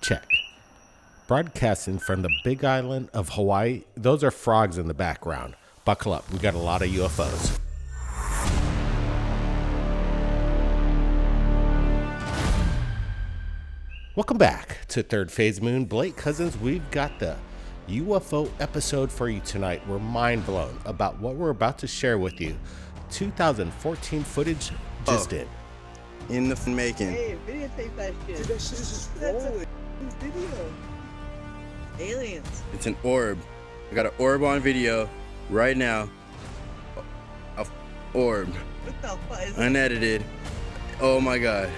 Check. Broadcasting from the big island of Hawaii. Those are frogs in the background. Buckle up. We got a lot of UFOs. Welcome back to Third Phase Moon. Blake Cousins, we've got the UFO episode for you tonight. We're mind blown about what we're about to share with you. 2014 footage just in the making. Hey, videotape that shit. Dude, that shit is just rolling. Video. Aliens. It's an orb. I got an orb on video right now. A orb. What the fuck is Unedited. Oh my god.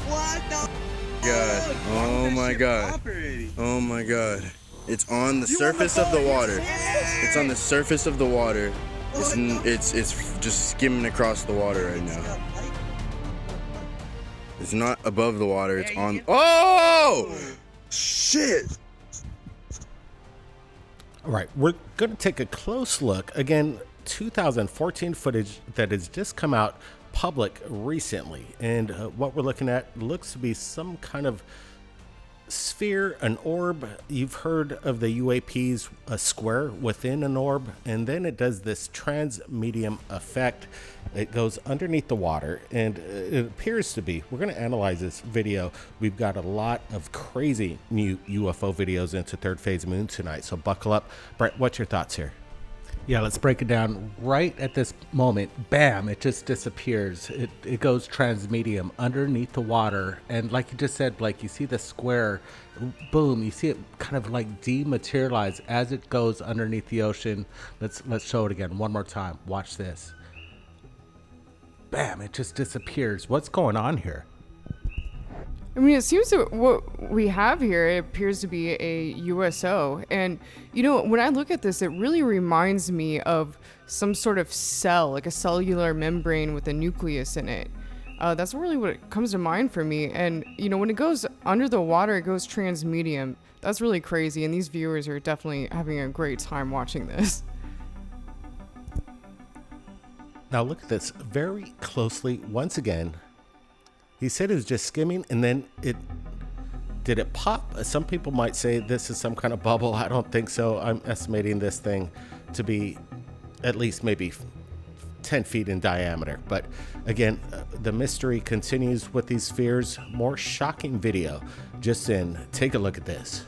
What the God. Oh my god. Oh my god. It's on the surface of the water. It's on the surface of the water. It's just skimming across the water right now. It's not above the water. It's on. Oh! Shit! All right, we're going to take a close look. Again, 2014 footage that has just come out public recently. And what we're looking at looks to be some kind of sphere, an orb. You've heard of the UAPs, a square within an orb, and then it does this transmedium effect. It goes underneath the water, and it appears to be, we're going to analyze this video. We've got a lot of crazy new UFO videos into Third Phase Moon tonight, so buckle up. Brett, what's your thoughts here? Yeah, let's break it down. Right at this moment, bam, it just disappears. It goes transmedium underneath the water. And like you just said, Blake, you see the square, boom, you see it kind of like dematerialize as it goes underneath the ocean. Let's show it again one more time. Watch this. Bam, it just disappears. What's going on here? I mean, it seems that what we have here, it appears to be a USO. And, you know, when I look at this, it really reminds me of some sort of cell, like a cellular membrane with a nucleus in it. That's really what comes to mind for me. And, you know, when it goes under the water, it goes transmedium. That's really crazy. And these viewers are definitely having a great time watching this. Now look at this very closely. Once again, he said it was just skimming, and then did it pop? Some people might say this is some kind of bubble. I don't think so. I'm estimating this thing to be at least maybe 10 feet in diameter. But again, the mystery continues with these spheres. More shocking video just in. Take a look at this.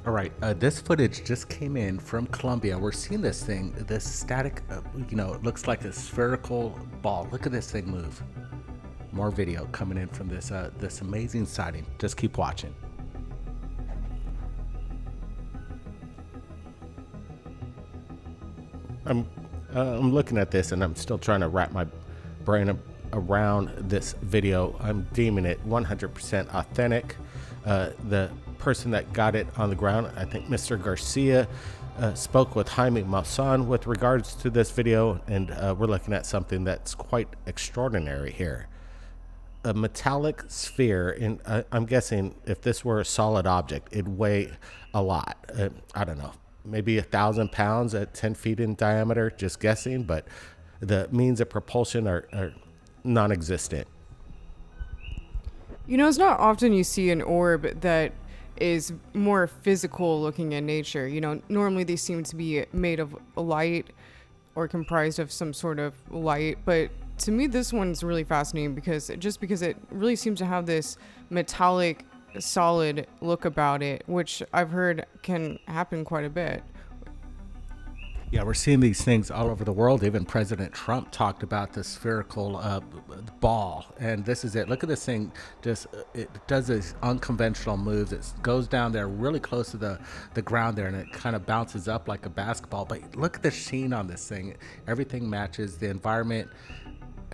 All right, this footage just came in from Colombia. We're seeing this thing, this static, it looks like a spherical ball. Look at this thing move. More video coming in from this amazing sighting. Just keep watching. I'm looking at this and I'm still trying to wrap my brain around this video. I'm deeming it 100% authentic. The person that got it on the ground, I think Mr. Garcia, spoke with Jaime Maussan with regards to this video, and we're looking at something that's quite extraordinary here. A metallic sphere, and I'm guessing if this were a solid object, it'd weigh a lot. I don't know, maybe 1,000 pounds at 10 feet in diameter, just guessing, but the means of propulsion are non-existent. You know, it's not often you see an orb that is more physical looking in nature. You know, normally they seem to be made of light or comprised of some sort of light, but to me this one's really fascinating because it really seems to have this metallic solid look about it, which I've heard can happen quite a bit. Yeah, we're seeing these things all over the world. Even President Trump talked about the spherical ball, and this is it. Look at this thing. Just it does these unconventional moves. It goes down there really close to the ground there, and it kind of bounces up like a basketball. But look at the sheen on this thing. Everything matches the environment.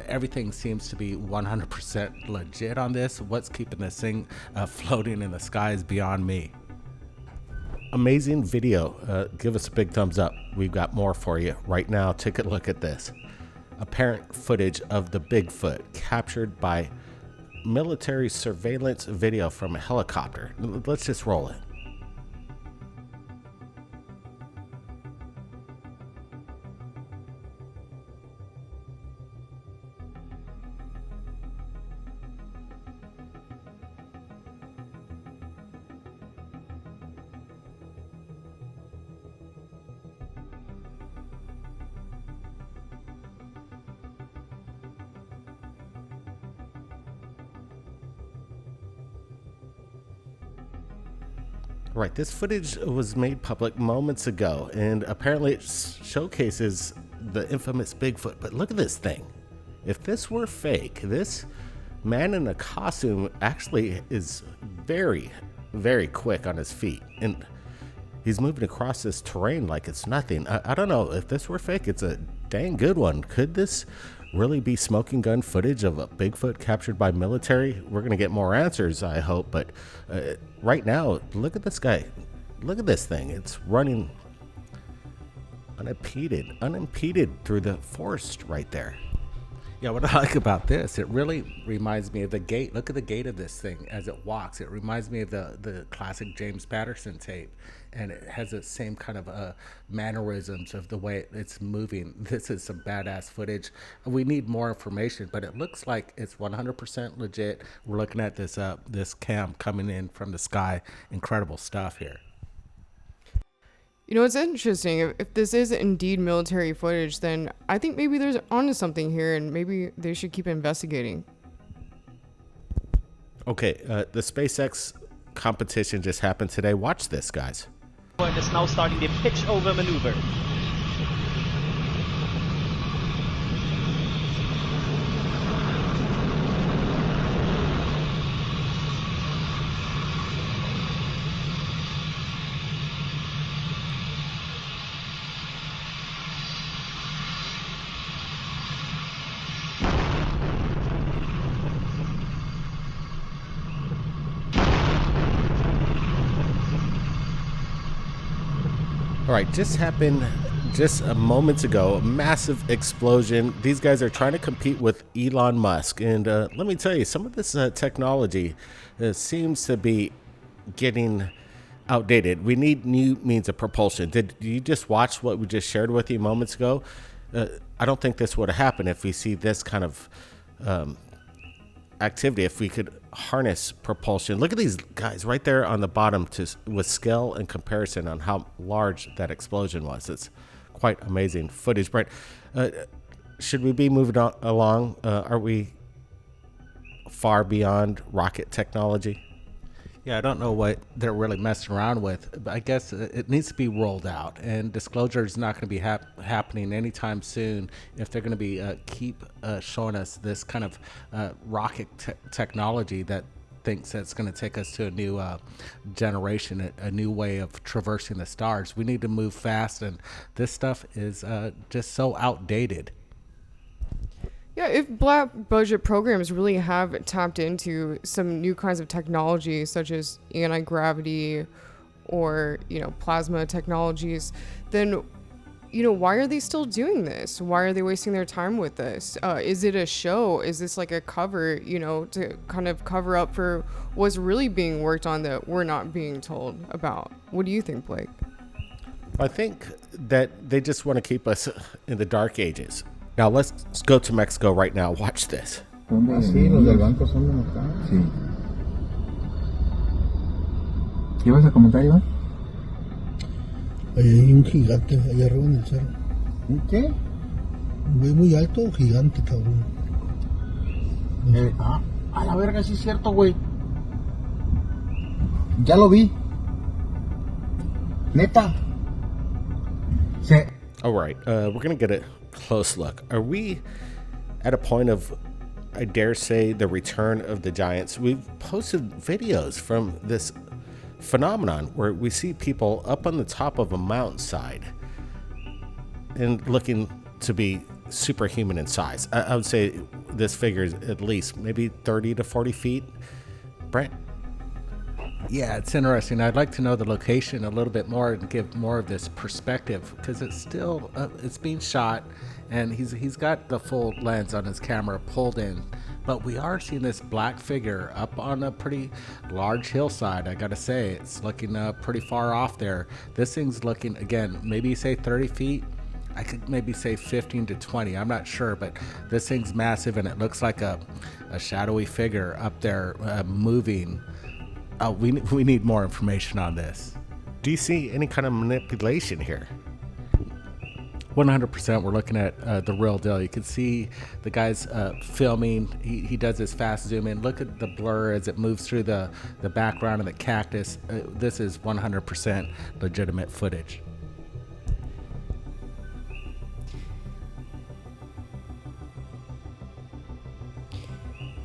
Everything seems to be 100% legit on this. What's keeping this thing floating in the sky is beyond me. Amazing video. Give us a big thumbs up. We've got more for you right now. Take a look at this. Apparent footage of the Bigfoot captured by military surveillance video from a helicopter. Let's just roll it. Right, this footage was made public moments ago, and apparently it showcases the infamous Bigfoot. But look at this thing. If this were fake, this man in a costume actually is very, very quick on his feet, and he's moving across this terrain like it's nothing. I don't know, if this were fake, it's a dang good one. Could this really be smoking gun footage of a Bigfoot captured by military? We're gonna get more answers, I hope, but right now, look at this guy. Look at this thing. It's running unimpeded through the forest right there. Yeah, what I like about this, it really reminds me of the gait. Look at the gait of this thing as it walks. It reminds me of the classic James Patterson tape, and it has the same kind of mannerisms of the way it's moving. This is some badass footage. We need more information, but it looks like it's 100% legit. We're looking at this this cam coming in from the sky. Incredible stuff here. You know, it's interesting. If this is indeed military footage, then I think maybe there's onto something here, and maybe they should keep investigating. Okay, the SpaceX competition just happened today. Watch this, guys. And is now starting the pitch over maneuver. All right, just happened just a moments ago, a massive explosion. These guys are trying to compete with Elon Musk. And let me tell you, some of this technology seems to be getting outdated. We need new means of propulsion. Did you just watch what we just shared with you moments ago? I don't think this would have happened if we see this kind of activity, if we could harness propulsion. Look at these guys right there on the bottom with scale and comparison on how large that explosion was. It's quite amazing footage. Brent, should we be moving along? Are we far beyond rocket technology? Yeah, I don't know what they're really messing around with, but I guess it needs to be rolled out, and disclosure is not going to be happening anytime soon if they're going to be keep showing us this kind of rocket technology that thinks that's going to take us to a new generation, a new way of traversing the stars. We need to move fast, and this stuff is just so outdated. Yeah, if black budget programs really have tapped into some new kinds of technology, such as anti-gravity or, plasma technologies, then, why are they still doing this? Why are they wasting their time with this? Is it a show? Is this like a cover, to kind of cover up for what's really being worked on that we're not being told about? What do you think, Blake? I think that they just want to keep us in the dark ages. Now let's go to Mexico right now. Watch this. Sí, los del banco son de acá. Sí. ¿Qué vas a comentar, Iván? Hay un gigante allá arriba en el cerro. ¿Un qué? Un güey muy alto, gigante, cabrón. A la verga, sí es cierto, güey. Ya lo vi. Neta. All right, we're gonna get a close look. Are we at a point of, I dare say, the return of the giants? We've posted videos from this phenomenon where we see people up on the top of a mountainside and looking to be superhuman in size. I would say this figure is at least maybe 30 to 40 feet. Brent? Yeah, it's interesting. I'd like to know the location a little bit more and give more of this perspective, because it's still it's being shot, and he's got the full lens on his camera pulled in, but we are seeing this black figure up on a pretty large hillside. I gotta say, it's looking pretty far off there. This thing's looking, again, maybe say 30 feet. I could maybe say 15 to 20. I'm not sure, but this thing's massive, and it looks like a shadowy figure up there moving. We need more information on this. Do you see any kind of manipulation here? 100%. We're looking at the real deal. You can see the guy's filming. He does his fast zoom in. Look at the blur as it moves through the background of the cactus. This is 100% legitimate footage.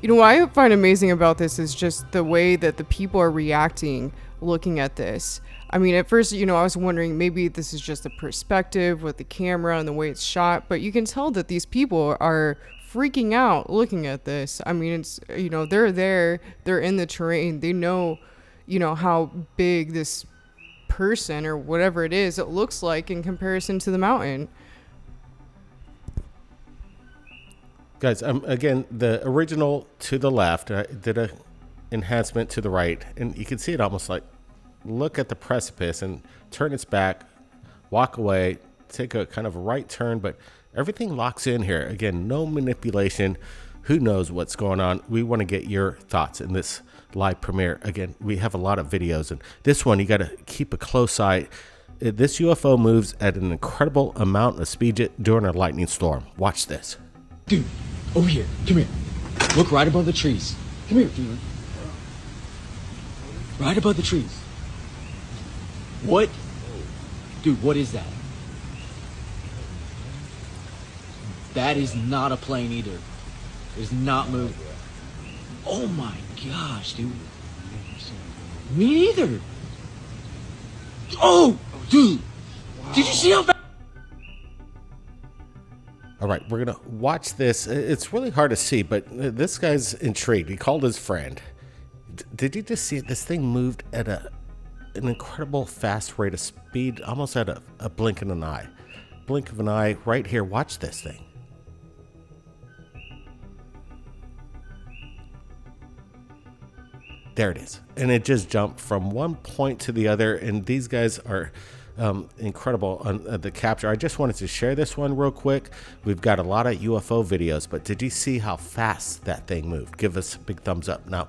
You know, what I find amazing about this is just the way that the people are reacting looking at this. I mean, at first, you know, I was wondering maybe this is just the perspective with the camera and the way it's shot, but you can tell that these people are freaking out looking at this. I mean, it's, you know, they're there, they're in the terrain, they know, you know, how big this person or whatever it is, it looks like in comparison to the mountain. Guys, again, the original to the left, I did a enhancement to the right, and you can see it almost like, look at the precipice and turn its back, walk away, take a kind of a right turn, but everything locks in here. Again, no manipulation. Who knows what's going on? We want to get your thoughts in this live premiere. Again, we have a lot of videos, and this one, you got to keep a close eye. This UFO moves at an incredible amount of speed during a lightning storm. Watch this. Dude, over here. Come here. Look right above the trees. Come here, dude. Right above the trees. What? Dude, what is that? That is not a plane either. It's not moving. Oh my gosh, dude. Me neither. Oh, dude. Did you see how fast? All right, we're going to watch this. It's really hard to see, but this guy's intrigued. He called his friend. Did you just see it? This thing moved at an incredible fast rate of speed, almost at a blink of an eye. Blink of an eye right here. Watch this thing. There it is. And it just jumped from one point to the other, and these guys are incredible on the capture. I just wanted to share this one real quick. We've got a lot of UFO videos, but did you see how fast that thing moved? Give us a big thumbs up. Now,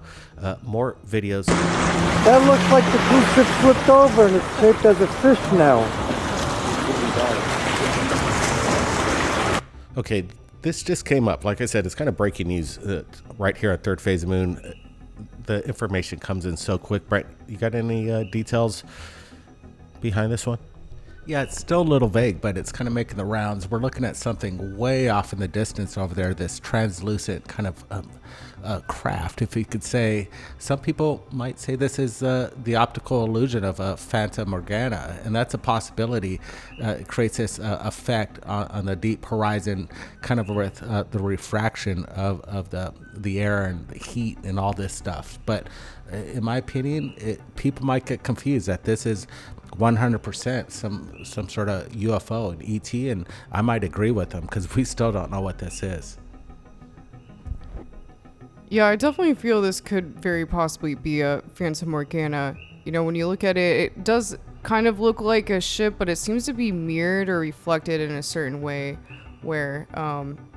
more videos. That looks like the cruise ship flipped over and it's shaped as a fish now. Okay, this just came up. Like I said, it's kind of breaking news right here on Third Phase of Moon. The information comes in so quick. Brent, you got any details behind this one? Yeah, it's still a little vague, but it's kind of making the rounds. We're looking at something way off in the distance over there, this translucent kind of craft, if you could say. Some people might say this is the optical illusion of a Fata Morgana, and that's a possibility. It creates this effect on the deep horizon, kind of with the refraction of the air and the heat and all this stuff. But in my opinion, people might get confused that this is 100% some sort of UFO and ET, and I might agree with them because we still don't know what this is. Yeah, I definitely feel this could very possibly be a Phantom Morgana. You know, when you look at it, it does kind of look like a ship, but it seems to be mirrored or reflected in a certain way where,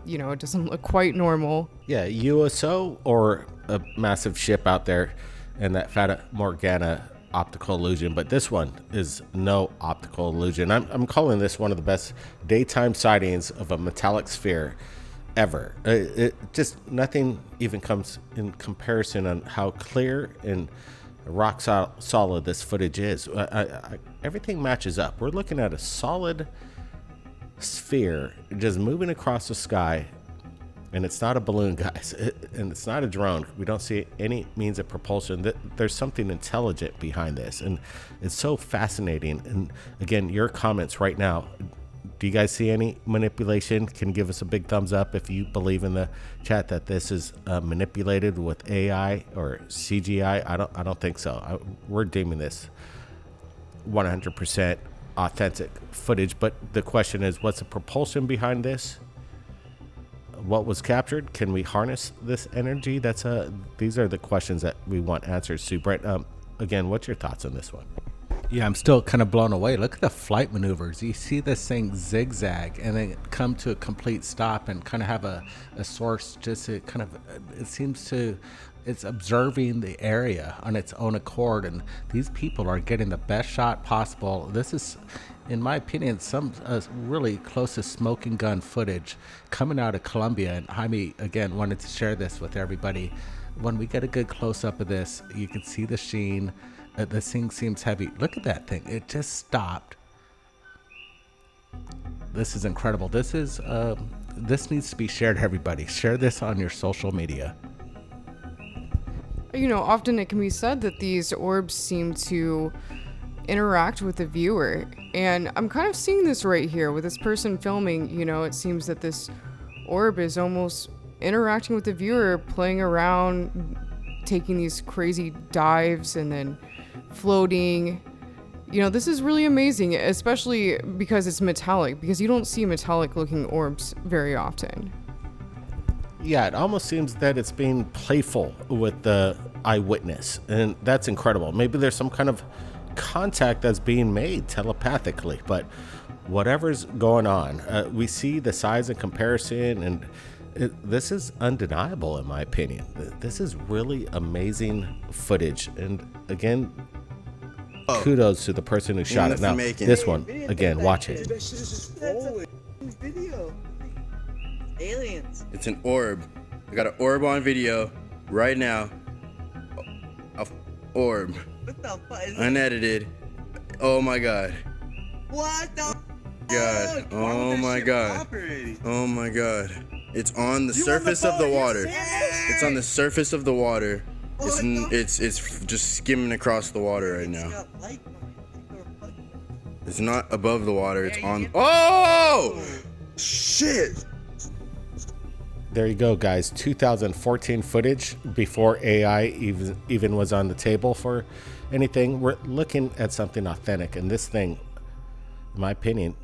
you know, it doesn't look quite normal. Yeah, USO or a massive ship out there and that Fata Morgana optical illusion, but this one is no optical illusion. I'm calling this one of the best daytime sightings of a metallic sphere ever. It just, nothing even comes in comparison on how clear and rock solid this footage is. Everything matches up. We're looking at a solid sphere just moving across the sky. And it's not a balloon, guys, and it's not a drone. We don't see any means of propulsion. There's something intelligent behind this, and it's so fascinating. And again, your comments right now, do you guys see any manipulation? Can you give us a big thumbs up if you believe in the chat that this is manipulated with AI or CGI? I don't think so. We're deeming this 100% authentic footage, but the question is, what's the propulsion behind this? What was captured? Can we harness this energy? These are the questions that we want answers to. Brett, again, what's your thoughts on this one? Yeah, I'm still kind of blown away. Look at the flight maneuvers. You see this thing zigzag and then come to a complete stop and kind of have a source just to kind of, it's observing the area on its own accord. And these people are getting the best shot possible. This is, in my opinion, some really close to smoking gun footage coming out of Colombia. And Jaime, again, wanted to share this with everybody. When we get a good close-up of this, you can see the sheen. This thing seems heavy. Look at that thing. It just stopped. This is incredible. This needs to be shared, everybody. Share this on your social media. You know, often it can be said that these orbs seem to interact with the viewer. And I'm kind of seeing this right here with this person filming. You know, it seems that this orb is almost interacting with the viewer, playing around, taking these crazy dives and then floating. You know, this is really amazing, especially because it's metallic, because you don't see metallic looking orbs very often. Yeah, it almost seems that it's being playful with the eyewitness, and that's incredible. Maybe there's some kind of contact that's being made telepathically, but whatever's going on, we see the size in comparison, and this is undeniable in my opinion. This is really amazing footage, and again, kudos to the person who shot it. Now, this one, again, watch it. That's a video. Aliens. It's an orb. I got an orb on video right now. A orb. What the fuck is Unedited. Oh my god. What the God. Oh my god. Oh my god. It's on the surface of the water. It's on the surface of the water. It's just skimming across the water right now. It's not above the water. It's on. Oh! Shit! There you go, guys. 2014 footage before AI even was on the table for anything. We're looking at something authentic, and this thing, in my opinion,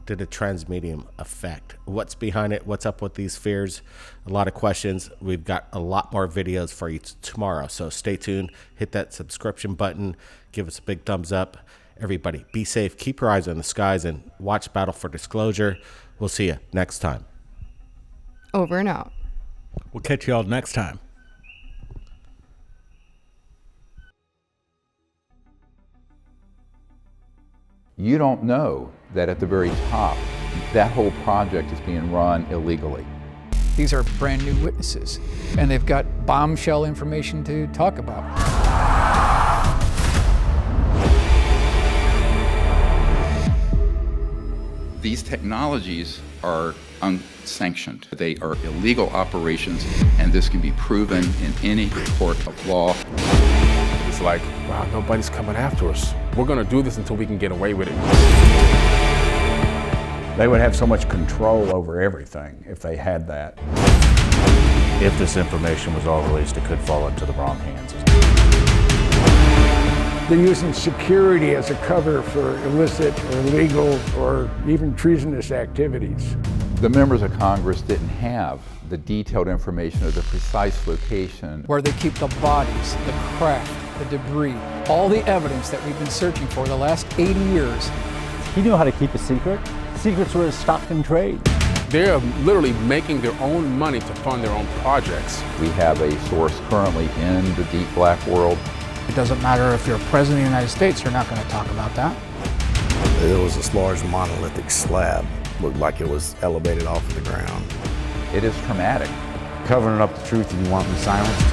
did a transmedium effect. What's behind it? What's up with these fears? A lot of questions. We've got a lot more videos for you tomorrow, so stay tuned. Hit that subscription button. Give us a big thumbs up. Everybody, be safe. Keep your eyes on the skies and watch Battle for Disclosure. We'll see you next time. Over and out. We'll catch you all next time. You don't know that at the very top, that whole project is being run illegally. These are brand new witnesses, and they've got bombshell information to talk about. These technologies are unsanctioned. They are illegal operations, and this can be proven in any court of law. It's like, wow, nobody's coming after us. We're gonna do this until we can get away with it. They would have so much control over everything if they had that. If this information was all released, it could fall into the wrong hands. They're using security as a cover for illicit or illegal or even treasonous activities. The members of Congress didn't have the detailed information of the precise location. Where they keep the bodies, the craft, the debris, all the evidence that we've been searching for the last 80 years. He knew how to keep a secret. Secrets were his stock in trade. They're literally making their own money to fund their own projects. We have a source currently in the deep black world. It doesn't matter if you're president of the United States, you're not going to talk about that. There was this large monolithic slab. Looked like it was elevated off of the ground. It is traumatic. Covering up the truth and you want me silenced?